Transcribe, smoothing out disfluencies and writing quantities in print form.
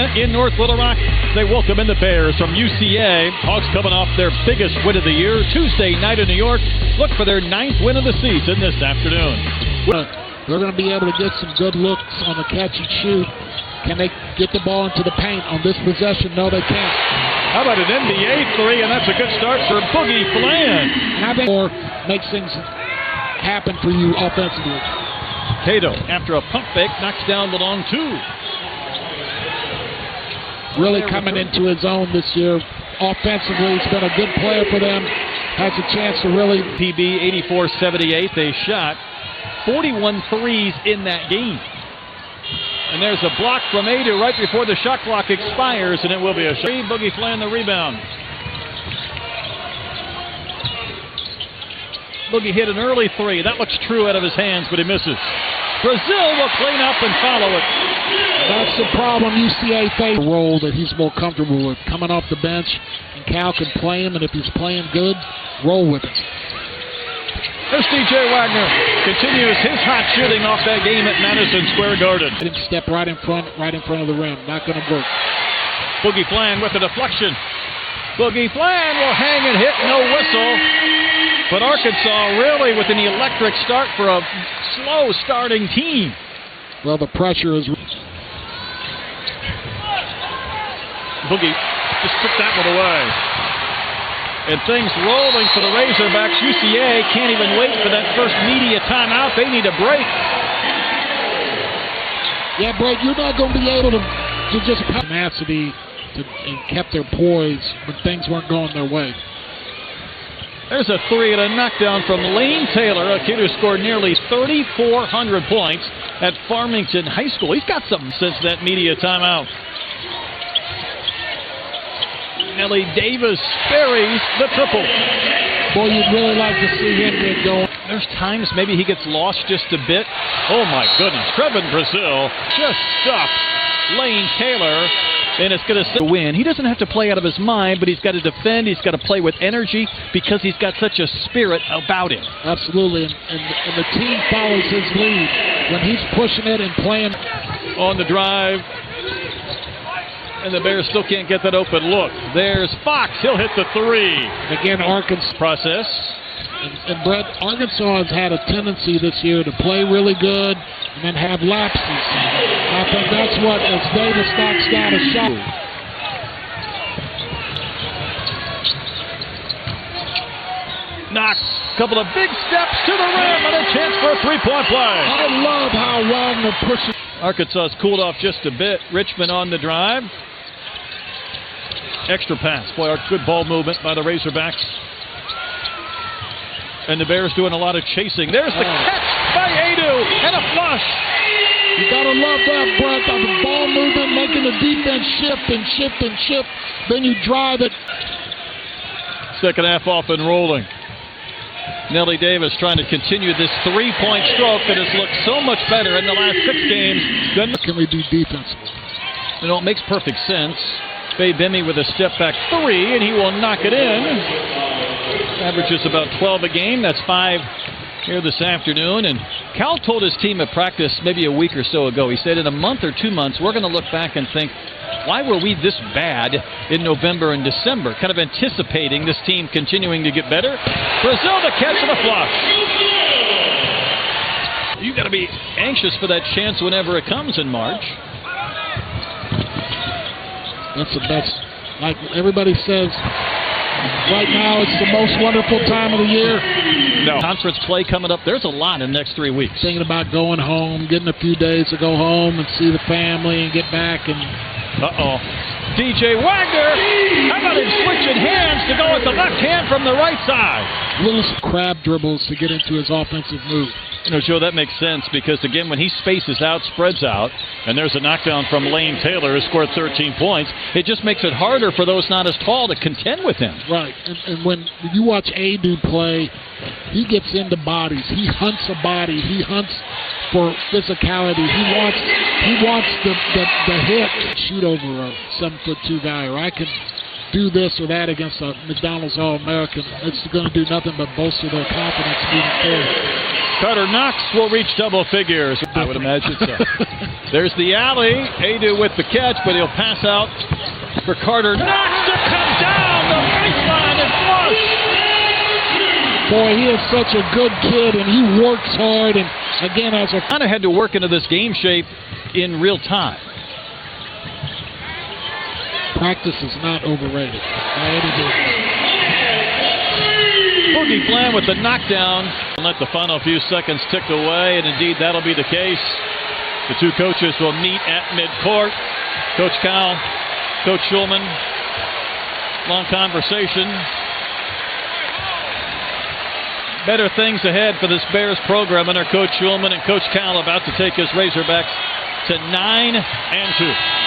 Arena in North Little Rock. They welcome in the Bears from UCA. Hawks coming off their biggest win of the year Tuesday night in New York. Look for their 9th win of the season this afternoon. They're going to be able to get some good looks on the catch and shoot. Can they get the ball into the paint on this possession? No, they can't. How about an NBA three, and that's a good start for Boogie Flan. Or makes things happen for you offensively. Cato, after a pump fake, knocks down the long two. Really coming into his own this year. Offensively, he's been a good player for them. Has a chance to really... PB 84-78. They shot 41 threes in that game. And there's a block from Adu right before the shot clock expires, and it will be a shot. Boogie Flan the rebound. Boogie hit an early three. That looks true out of his hands, but he misses. Brazil will clean up and follow it. That's the problem UCA faces. A role that he's more comfortable with. Coming off the bench, and Cal can play him, and if he's playing good, roll with it. There's DJ Wagner. Continues his hot shooting off that game at Madison Square Garden. Step right in front of the rim. Not going to work. Boogie Flan with a deflection. Boogie Flan will hang and hit, no whistle. But Arkansas really with an electric start for a slow starting team. Well, the pressure is... Boogie just took that one away. And things rolling for the Razorbacks. UCA can't even wait for that first media timeout. They need a break. Yeah, Brett, you're not going to be able to just... Tenacity and kept their poise when things weren't going their way. There's a three and a knockdown from Lane Taylor, a kid who scored nearly 3,400 points at Farmington High School. He's got something since that media timeout. Nelly Davis buries the triple. Boy, you'd really like to see him get going. There's times maybe he gets lost just a bit. Oh my goodness, Trevin Brazil just stuffed Lane Taylor. And it's going to win. He doesn't have to play out of his mind, but he's got to defend. He's got to play with energy because he's got such a spirit about him. Absolutely, and the team follows his lead when he's pushing it and playing. On the drive, and the Bears still can't get that open look. There's Fox. He'll hit the three. Again, Arkansas. Process. And Brett, Arkansas has had a tendency this year to play really good and then have lapses. I think that's what, as Davis knocks down a shot. Knox, couple of big steps to the rim and a chance for a three-point play. I love how Wagner pushes. Arkansas's cooled off just a bit. Richmond on the drive. Extra pass. Boy, a good ball movement by the Razorbacks. And the Bears doing a lot of chasing. There's the catch by Adu and a flush. You gotta love that, Brett. The ball movement, making the defense shift and shift and shift. Then you drive it. Second half off and rolling. Nelly Davis trying to continue this three-point stroke that has looked so much better in the last 6 games. Then can we do defensively? You know, it makes perfect sense. Faye Bimmy with a step-back three, and he will knock it in. Averages about 12 a game. That's 5 here this afternoon. And Cal told his team at practice maybe a week or so ago, he said in a month or 2 months, we're going to look back and think, why were we this bad in November and December? Kind of anticipating this team continuing to get better. Brazil the catch and a flush. You got to be anxious for that chance whenever it comes in March. That's the best. Like everybody says, right now it's the most wonderful time of the year. No. Conference play coming up. There's a lot in the next 3 weeks. Thinking about going home, getting a few days to go home and see the family and get back. And DJ Wagner, how about him switching hands to go with the left hand from the right side? Little crab dribbles to get into his offensive move. You know, Joe, that makes sense because, again, when he spaces out, spreads out, and there's a knockdown from Lane Taylor who scored 13 points, it just makes it harder for those not as tall to contend with him. Right, and when you watch Adu play, he gets into bodies. He hunts a body. He hunts for physicality. He wants the hit. Shoot over a 7'2" guy, or I can do this or that against a McDonald's All-American. It's going to do nothing but bolster their confidence moving forward. Carter Knox will reach double figures. I would imagine so. There's the alley. Adu with the catch, but he'll pass out for Carter Knox to come down the baseline and flush. Boy, he is such a good kid, and he works hard. And again, as a kind of had to work into this game shape in real time. Practice is not overrated. Boogie Bland with the knockdown. Let the final few seconds tick away, and indeed that'll be the case. The two coaches will meet at midcourt. Coach Cal, Coach Schulman. Long conversation. Better things ahead for this Bears program under Coach Schulman and Coach Cal about to take his Razorbacks to 9-2.